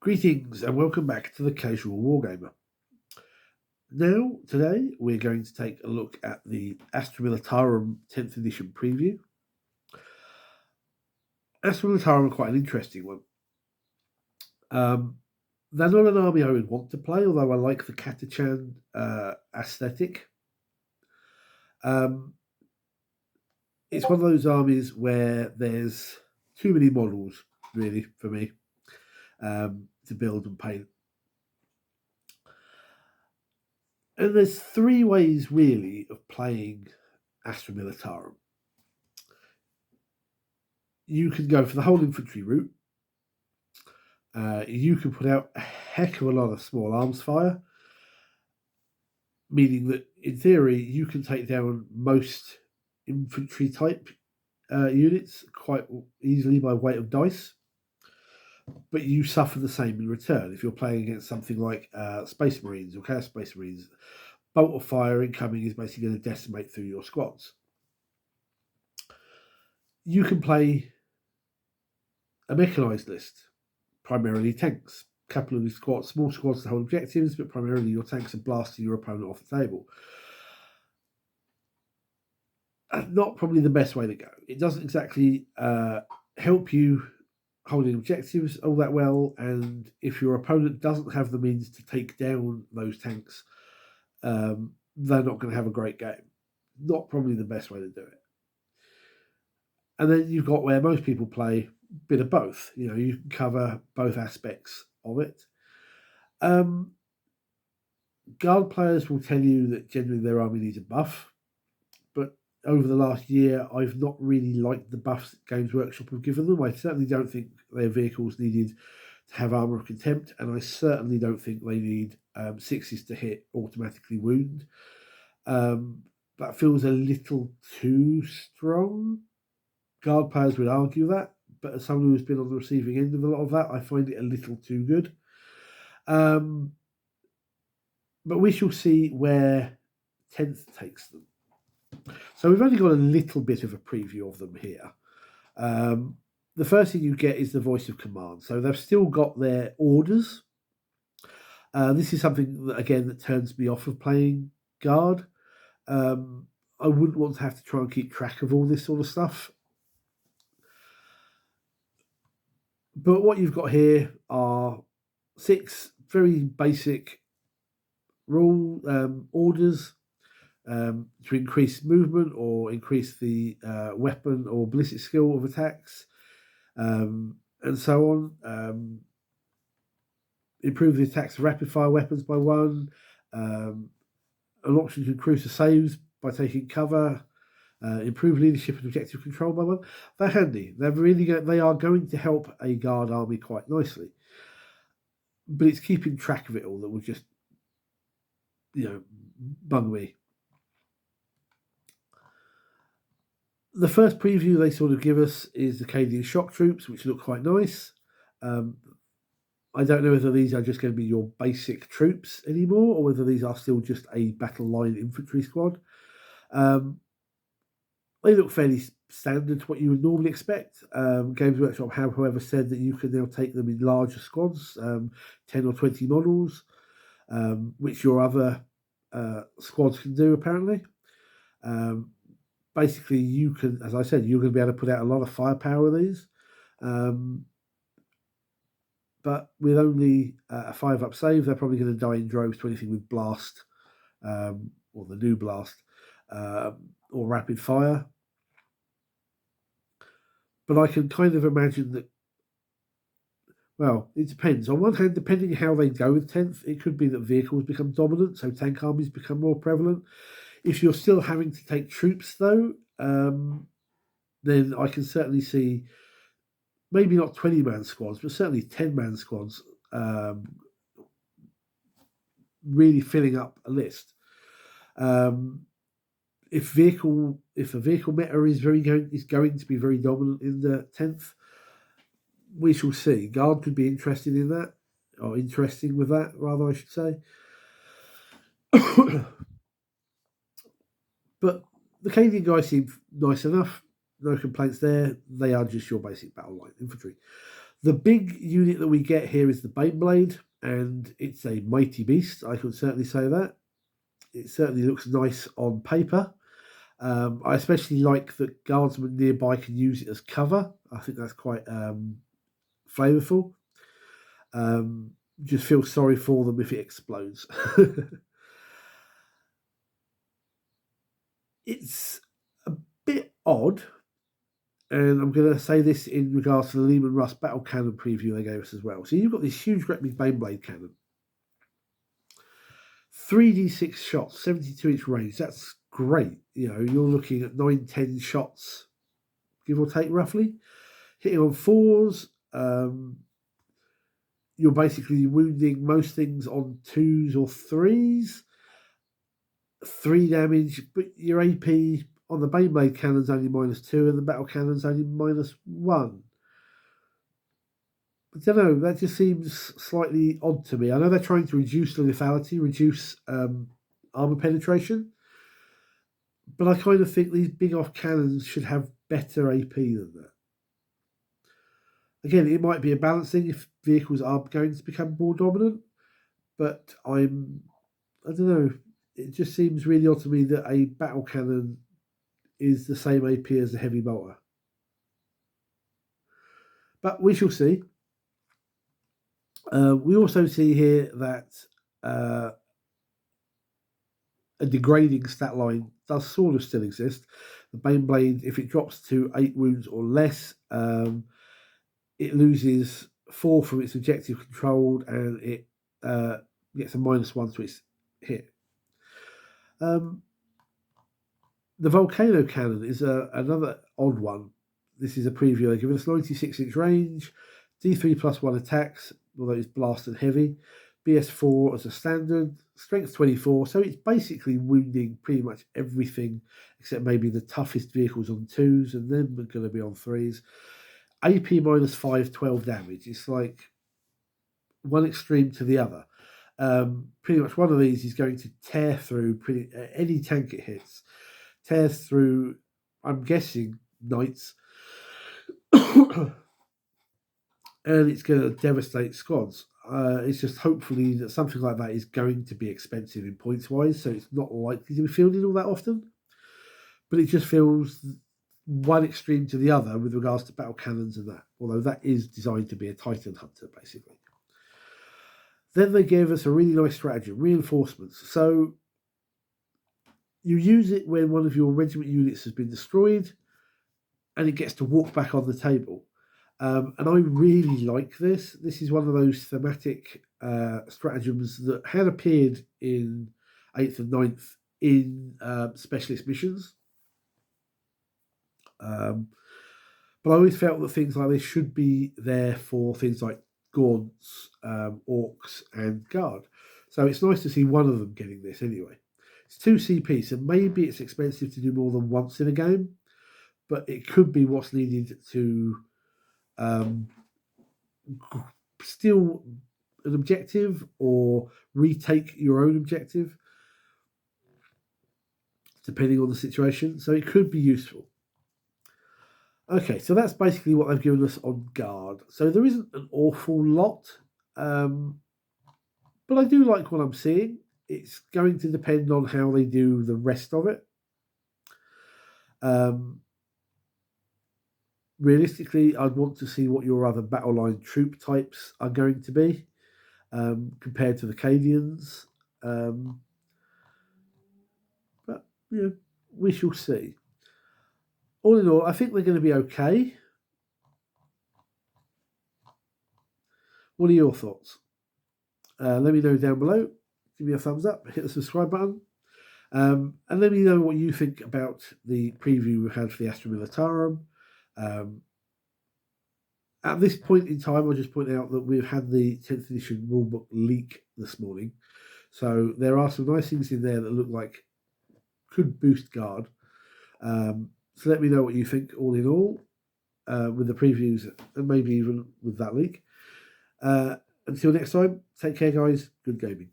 Greetings and welcome back to the Casual Wargamer. Now, today we're going to take a look at the Astra Militarum 10th edition preview. Astra Militarum are quite an interesting one. They're not an army I would want to play, although I like the Katachan aesthetic. It's one of those armies where there's too many models, really, for me to build and paint. And there's three ways, really, of playing Astra Militarum. You can go for the whole infantry route. You can put out a heck of a lot of small arms fire, meaning that, in theory, you can take down most infantry type units quite easily by weight of dice, but you suffer the same in return if you're playing against something like Space Marines or Chaos Space Marines. Bolt of fire incoming is basically going to decimate through your squads. You can play a mechanized list, primarily tanks. A couple of squads, small squads to hold objectives, but primarily your tanks are blasting your opponent off the table. Not probably the best way to go. It doesn't exactly help you holding objectives all that well, and if your opponent doesn't have the means to take down those tanks, they're not going to have a great game. Not probably the best way to do it. And then you've got where most people play a bit of both. You know, you can cover both aspects of it. Guard players will tell you that generally their army needs a buff, but over the last year, I've not really liked the buffs that Games Workshop have given them. I certainly don't think their vehicles needed to have Armour of Contempt, and I certainly don't think they need 6s to hit, automatically wound. That feels a little too strong. Guard players would argue that, but as someone who's been on the receiving end of a lot of that, I find it a little too good. But we shall see where 10th takes them. So we've only got a little bit of a preview of them here. The first thing you get is the voice of command. So they've still got their orders. This is something that, again, that turns me off of playing Guard. I wouldn't want to have to try and keep track of all this sort of stuff. But what you've got here are 6 very basic rule orders to increase movement or increase the weapon or ballistic skill of attacks, and so on. Improve the attacks of rapid fire weapons by 1. An option to increase the saves by taking cover. Improve leadership and objective control by 1. They're handy. They are going to help a guard army quite nicely. But it's keeping track of it all that will just, bug me. The first preview they sort of give us is the Cadian shock troops, which look quite nice. I don't know whether these are just going to be your basic troops anymore, or whether these are still just a battle line infantry squad. They look fairly standard to what you would normally expect. Games Workshop have, however, said that you can now take them in larger squads, 10 or 20 models, which your other squads can do, apparently. Basically, you can, as I said, you're going to be able to put out a lot of firepower with these. But with only a 5-up save, they're probably going to die in droves to anything with blast, or the new blast, or rapid fire. But I can kind of imagine that, well, it depends. On one hand, depending on how they go with 10th, it could be that vehicles become dominant, so tank armies become more prevalent. If you're still having to take troops, though, then I can certainly see maybe not 20-man squads, but certainly 10-man squads really filling up a list. If a vehicle meta is going to be very dominant in the 10th, we shall see. Guard could be interested in that, or interesting with that, rather, I should say. But the Canadian guys seem nice enough. No complaints there. They are just your basic battle line infantry. The big unit that we get here is the Baneblade, and it's a mighty beast. I can certainly say that. It certainly looks nice on paper. I especially like that guardsmen nearby can use it as cover. I think that's quite flavourful. Just feel sorry for them if it explodes. It's a bit odd, and I'm going to say this in regards to the Lehman Russ battle cannon preview they gave us as well. So you've got this huge, great big Baneblade cannon. 3d6 shots, 72-inch range. That's great. You know, you're looking at 9-10 shots, give or take, roughly. Hitting on 4s. You're basically wounding most things on 2s or 3s. 3 damage, but your AP on the Baneblade cannon's only -2 and the battle cannon's only -1. I don't know, that just seems slightly odd to me. I know they're trying to reduce the lethality, reduce armor penetration, but I kind of think these big off cannons should have better AP than that. Again, it might be a balancing if vehicles are going to become more dominant, but I don't know. It just seems really odd to me that a battle cannon is the same AP as a heavy bolter. But we shall see. We also see here that a degrading stat line does sort of still exist. The Baneblade, if it drops to 8 wounds or less, it loses 4 from its objective controlled, and it gets a -1 to its hit. The Volcano Cannon is another odd one. This is a preview. They give us 96-inch range, D3 +1 attacks, although it's blast and heavy, BS4 as a standard, strength 24, so it's basically wounding pretty much everything except maybe the toughest vehicles on 2s, and then we're going to be on 3s. AP -5, 12 damage. It's like one extreme to the other. Pretty much one of these is going to tear through any tank it hits. Tears through, I'm guessing, knights. And it's going to devastate squads. It's just hopefully that something like that is going to be expensive in points-wise, so it's not likely to be fielded all that often. But it just feels one extreme to the other with regards to battle cannons and that, although that is designed to be a Titan Hunter, basically. Then they gave us a really nice stratagem, reinforcements. So you use it when one of your regiment units has been destroyed, and it gets to walk back on the table. And I really like this. This is one of those thematic stratagems that had appeared in 8th and 9th in specialist missions. But I always felt that things like this should be there for things like Gaunts, Orcs, and Guard. So it's nice to see one of them getting this anyway. It's 2 CP, so maybe it's expensive to do more than once in a game, but it could be what's needed to steal an objective or retake your own objective, depending on the situation. So it could be useful. Okay, so that's basically what they've given us on Guard. So there isn't an awful lot, but I do like what I'm seeing. It's going to depend on how they do the rest of it. Realistically, I'd want to see what your other battle line troop types are going to be compared to the Cadians. But, you know, we shall see. All in all, I think they're going to be okay. What are your thoughts? Let me know down below. Give me a thumbs up. Hit the subscribe button. And let me know what you think about the preview we had for the Astra Militarum. At this point in time, I'll just point out that we've had the 10th edition rulebook leak this morning. So there are some nice things in there that look like could boost Guard. So let me know what you think all in all with the previews and maybe even with that leak. Until next time, take care guys, good gaming.